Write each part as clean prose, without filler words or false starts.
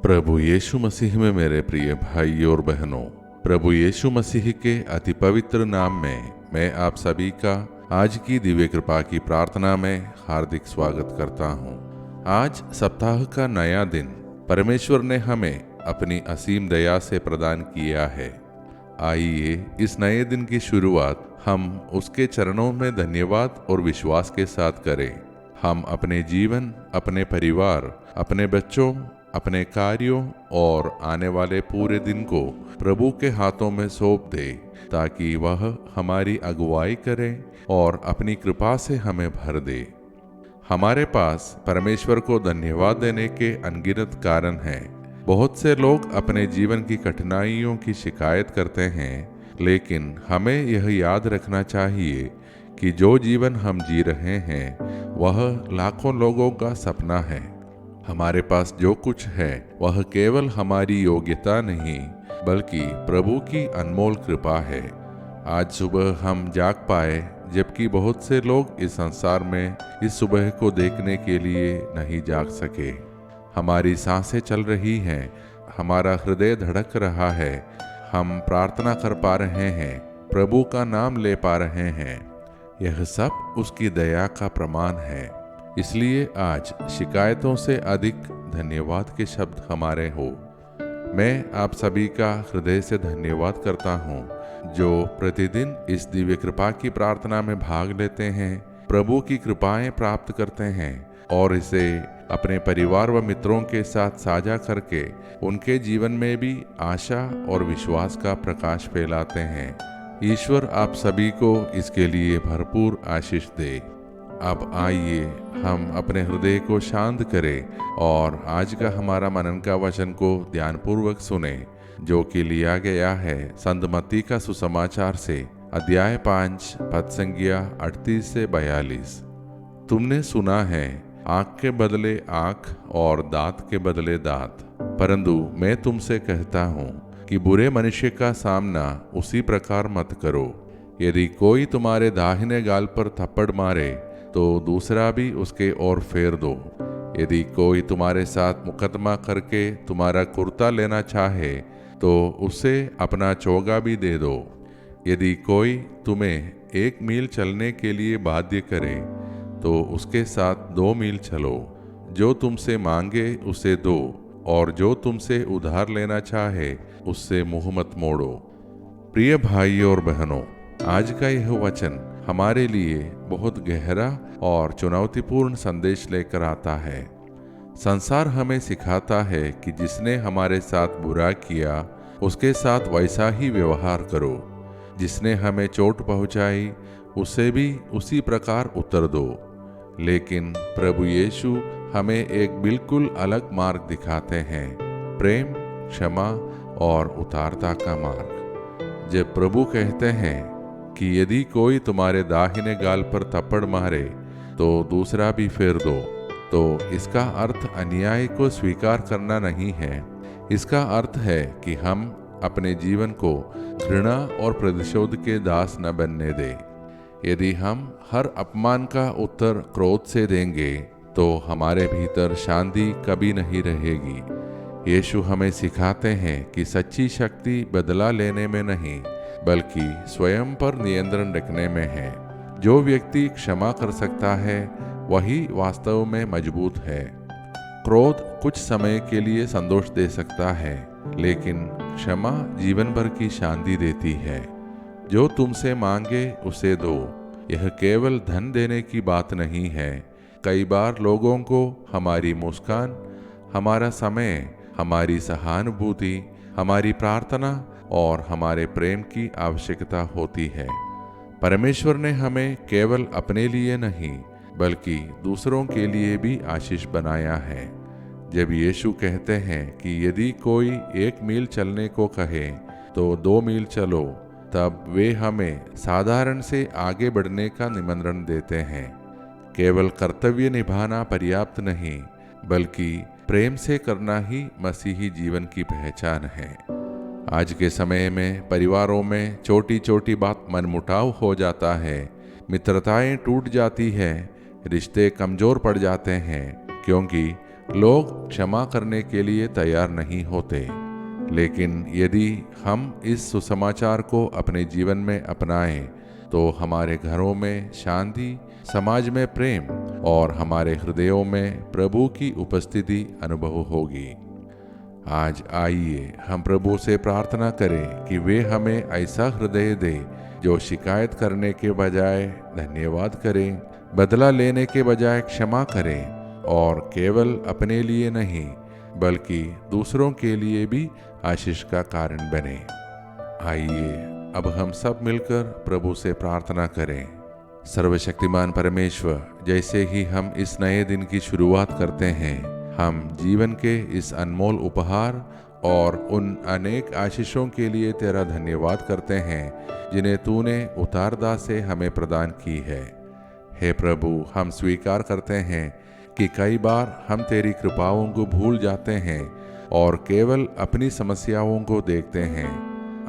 प्रभु यीशु मसीह में मेरे प्रिय भाई और बहनों, प्रभु यीशु मसीह के अति पवित्र नाम में मैं आप सभी का आज की दिव्य कृपा की प्रार्थना में हार्दिक स्वागत करता हूँ। आज सप्ताह का नया दिन परमेश्वर ने हमें अपनी असीम दया से प्रदान किया है। आइए इस नए दिन की शुरुआत हम उसके चरणों में धन्यवाद और विश्वास के साथ करें। हम अपने जीवन, अपने परिवार, अपने बच्चों, अपने कार्यों और आने वाले पूरे दिन को प्रभु के हाथों में सौंप दे, ताकि वह हमारी अगुवाई करे और अपनी कृपा से हमें भर दे। हमारे पास परमेश्वर को धन्यवाद देने के अनगिनत कारण हैं। बहुत से लोग अपने जीवन की कठिनाइयों की शिकायत करते हैं, लेकिन हमें यह याद रखना चाहिए कि जो जीवन हम जी रहे हैं वह लाखों लोगों का सपना है। हमारे पास जो कुछ है वह केवल हमारी योग्यता नहीं, बल्कि प्रभु की अनमोल कृपा है। आज सुबह हम जाग पाए, जबकि बहुत से लोग इस संसार में इस सुबह को देखने के लिए नहीं जाग सके। हमारी सांसें चल रही हैं, हमारा हृदय धड़क रहा है, हम प्रार्थना कर पा रहे हैं, प्रभु का नाम ले पा रहे हैं। यह सब उसकी दया का प्रमाण है। इसलिए आज शिकायतों से अधिक धन्यवाद के शब्द हमारे हो। मैं आप सभी का हृदय से धन्यवाद करता हूँ जो प्रतिदिन इस दिव्य कृपा की प्रार्थना में भाग लेते हैं, प्रभु की कृपाएं प्राप्त करते हैं और इसे अपने परिवार व मित्रों के साथ साझा करके उनके जीवन में भी आशा और विश्वास का प्रकाश फैलाते हैं। ईश्वर आप सभी को इसके लिए भरपूर आशीष दे। अब आइए हम अपने हृदय को शांत करें और आज का हमारा मनन का वचन को ध्यानपूर्वक सुने, जो कि लिया गया है संत मत्ती का सुसमाचार से अध्याय 5 पद संख्या 38 से 42। तुमने सुना है, आँख के बदले आँख और दांत के बदले दांत, परंतु मैं तुमसे कहता हूँ कि बुरे मनुष्य का सामना उसी प्रकार मत करो। यदि कोई तुम्हारे दाहिने गाल पर थप्पड़ मारे तो दूसरा भी उसके ओर फेर दो। यदि कोई तुम्हारे साथ मुकदमा करके तुम्हारा कुर्ता लेना चाहे तो उसे अपना चोगा भी दे दो। यदि कोई तुम्हें 1 मील चलने के लिए बाध्य करे तो उसके साथ 2 मील चलो। जो तुमसे मांगे उसे दो, और जो तुमसे उधार लेना चाहे उससे मुंह मत मोड़ो। प्रिय भाई और बहनों, आज का यह वचन हमारे लिए बहुत गहरा और चुनौतीपूर्ण संदेश लेकर आता है। संसार हमें सिखाता है कि जिसने हमारे साथ बुरा किया उसके साथ वैसा ही व्यवहार करो। जिसने हमें चोट पहुंचाई उसे भी उसी प्रकार उत्तर दो। लेकिन प्रभु यीशु हमें एक बिल्कुल अलग मार्ग दिखाते हैं, प्रेम, क्षमा और उदारता का मार्ग। जब प्रभु कहते हैं कि यदि कोई तुम्हारे दाहिने गाल पर थप्पड़ मारे तो दूसरा भी फेर दो, तो इसका अर्थ अन्याय को स्वीकार करना नहीं है। इसका अर्थ है कि हम अपने जीवन को घृणा और प्रतिशोध के दास न बनने दें। यदि हम हर अपमान का उत्तर क्रोध से देंगे तो हमारे भीतर शांति कभी नहीं रहेगी। यीशु हमें सिखाते हैं कि सच्ची शक्ति बदला लेने में नहीं, बल्कि स्वयं पर नियंत्रण रखने में है। जो व्यक्ति क्षमा कर सकता है वही वास्तव में मजबूत है। क्रोध कुछ समय के लिए संतोष दे सकता है, लेकिन क्षमा जीवन भर की शांति देती है। जो तुमसे मांगे उसे दो। यह केवल धन देने की बात नहीं है। कई बार लोगों को हमारी मुस्कान, हमारा समय, हमारी सहानुभूति, हमारी प्रार्थना और हमारे प्रेम की आवश्यकता होती है। परमेश्वर ने हमें केवल अपने लिए नहीं, बल्कि दूसरों के लिए भी आशीष बनाया है। जब यीशु कहते हैं कि यदि कोई 1 मील चलने को कहे तो 2 मील चलो, तब वे हमें साधारण से आगे बढ़ने का निमंत्रण देते हैं। केवल कर्तव्य निभाना पर्याप्त नहीं, बल्कि प्रेम से करना ही मसीही जीवन की पहचान है। आज के समय में परिवारों में छोटी छोटी बात मनमुटाव हो जाता है, मित्रताएं टूट जाती है, रिश्ते कमजोर पड़ जाते हैं, क्योंकि लोग क्षमा करने के लिए तैयार नहीं होते, लेकिन यदि हम इस सुसमाचार को अपने जीवन में अपनाएं तो हमारे घरों में शांति, समाज में प्रेम और हमारे हृदयों में प्रभु की उपस्थिति अनुभव होगी। आज आइए हम प्रभु से प्रार्थना करें कि वे हमें ऐसा हृदय दे जो शिकायत करने के बजाय धन्यवाद करें, बदला लेने के बजाय क्षमा करें और केवल अपने लिए नहीं बल्कि दूसरों के लिए भी आशीष का कारण बने। आइए अब हम सब मिलकर प्रभु से प्रार्थना करें। सर्वशक्तिमान परमेश्वर, जैसे ही हम इस नए दिन की शुरुआत करते हैं, हम जीवन के इस अनमोल उपहार और उन अनेक आशीषों के लिए तेरा धन्यवाद करते हैं जिन्हें तूने उतारदा से हमें प्रदान की है। हे प्रभु, हम स्वीकार करते हैं कि कई बार हम तेरी कृपाओं को भूल जाते हैं और केवल अपनी समस्याओं को देखते हैं।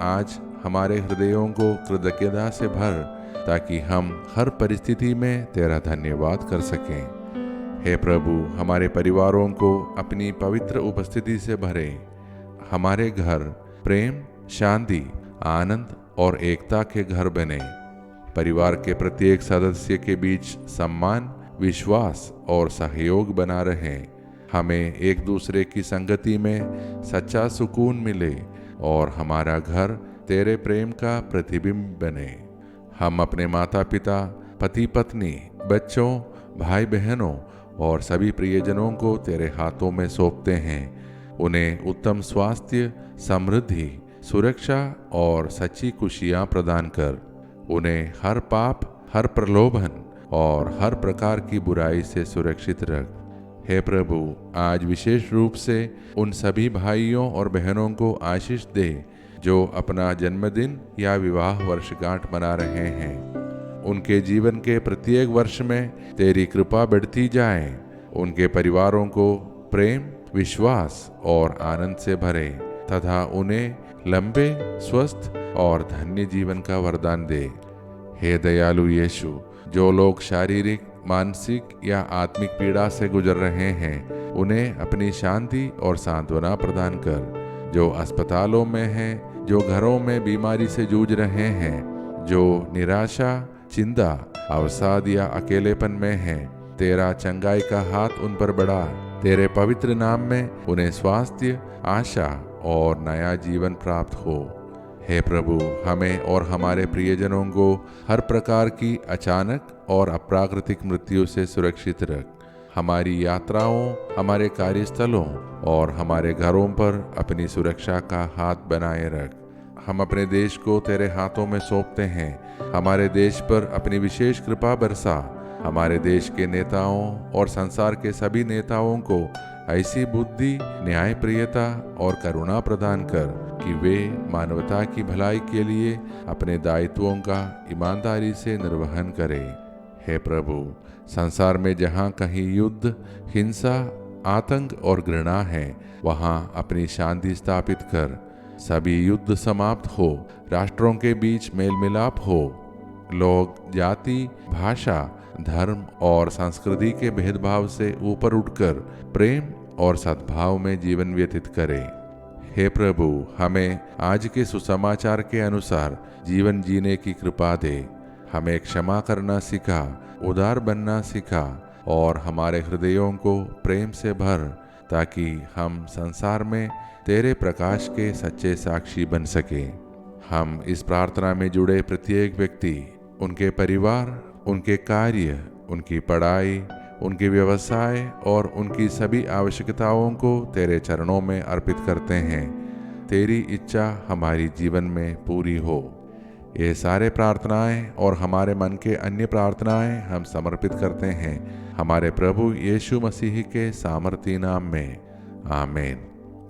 आज हमारे हृदयों को कृतज्ञता से भर ताकि हम हर परिस्थिति में तेरा धन्यवाद कर सकें। हे प्रभु, हमारे परिवारों को अपनी पवित्र उपस्थिति से भरे। हमारे घर प्रेम, शांति, आनंद और एकता के घर बने। परिवार के प्रत्येक सदस्य के बीच सम्मान, विश्वास और सहयोग बना रहे। हमें एक दूसरे की संगति में सच्चा सुकून मिले और हमारा घर तेरे प्रेम का प्रतिबिंब बने। हम अपने माता पिता, पति पत्नी, बच्चों, भाई बहनों और सभी प्रियजनों को तेरे हाथों में सौंपते हैं। उन्हें उत्तम स्वास्थ्य, समृद्धि, सुरक्षा और सच्ची खुशियाँ प्रदान कर उन्हें हर पाप, हर प्रलोभन और हर प्रकार की बुराई से सुरक्षित रख। हे प्रभु, आज विशेष रूप से उन सभी भाइयों और बहनों को आशीष दे जो अपना जन्मदिन या विवाह वर्षगांठ मना रहे हैं। उनके जीवन के प्रत्येक वर्ष में तेरी कृपा बढ़ती जाए। उनके परिवारों को प्रेम, विश्वास और आनंद से भरे तथा उन्हें लंबे, स्वस्थ और धन्य जीवन का वरदान दे। हे दयालु यीशु, जो लोग शारीरिक, मानसिक या आत्मिक पीड़ा से गुजर रहे हैं, उन्हें अपनी शांति और सांत्वना प्रदान कर। जो अस्पतालों में हैं, जो घरों में बीमारी से जूझ रहे हैं, जो निराशा, चिंता, अवसाद या अकेलेपन में हैं, तेरा चंगाई का हाथ उन पर बढ़ा। तेरे पवित्र नाम में उन्हें स्वास्थ्य, आशा और नया जीवन प्राप्त हो। हे प्रभु, हमें और हमारे प्रियजनों को हर प्रकार की अचानक और अप्राकृतिक मृत्यु से सुरक्षित रख। हमारी यात्राओं, हमारे कार्यस्थलों और हमारे घरों पर अपनी सुरक्षा का हाथ बनाए रख। हम अपने देश को तेरे हाथों में सौंपते हैं। हमारे देश पर अपनी विशेष कृपा बरसा। हमारे देश के नेताओं और संसार के सभी नेताओं को ऐसी बुद्धि, न्यायप्रियता और करुणा प्रदान कर कि वे मानवता की भलाई के लिए अपने दायित्वों का ईमानदारी से निर्वहन करें। हे प्रभु, संसार में जहाँ कहीं युद्ध, हिंसा, आतंक और घृणा है, वहाँ अपनी शांति स्थापित कर। सभी युद्ध समाप्त हो, राष्ट्रों के बीच मेल मिलाप हो, लोग जाति, भाषा, धर्म और संस्कृति के भेदभाव से ऊपर उठकर प्रेम और सद्भाव में जीवन व्यतीत करें। हे प्रभु, हमें आज के सुसमाचार के अनुसार जीवन जीने की कृपा दे। हमें क्षमा करना सिखा, उदार बनना सिखा और हमारे हृदयों को प्रेम से भर, ताकि हम संसार में तेरे प्रकाश के सच्चे साक्षी बन सके। हम इस प्रार्थना में जुड़े प्रत्येक व्यक्ति, उनके परिवार, उनके कार्य, उनकी पढ़ाई, उनके व्यवसाय और उनकी सभी आवश्यकताओं को तेरे चरणों में अर्पित करते हैं। तेरी इच्छा हमारी जीवन में पूरी हो। ये सारे प्रार्थनाएं और हमारे मन के अन्य प्रार्थनाएं हम समर्पित करते हैं हमारे प्रभु यीशु मसीह के सामर्थी नाम में। आमीन।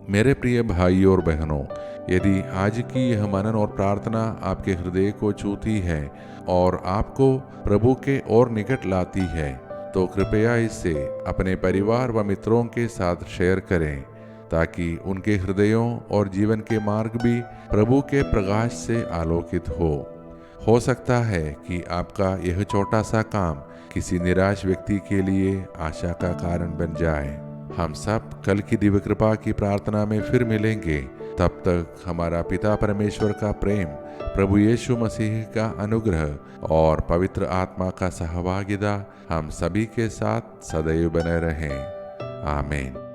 मेरे प्रिय भाइयों और बहनों, यदि आज की यह मनन और प्रार्थना आपके हृदय को छूती है और आपको प्रभु के और निकट लाती है, तो कृपया इसे अपने परिवार व मित्रों के साथ शेयर करें, ताकि उनके हृदयों और जीवन के मार्ग भी प्रभु के प्रकाश से आलोकित हो सकता है कि आपका यह छोटा सा काम किसी निराश व्यक्ति के लिए आशा का कारण बन जाए। हम सब कल की दिव्य कृपा की प्रार्थना में फिर मिलेंगे। तब तक हमारा पिता परमेश्वर का प्रेम, प्रभु यीशु मसीह का अनुग्रह और पवित्र आत्मा का सहभागिता हम सभी के साथ सदैव बने रहें। आमीन।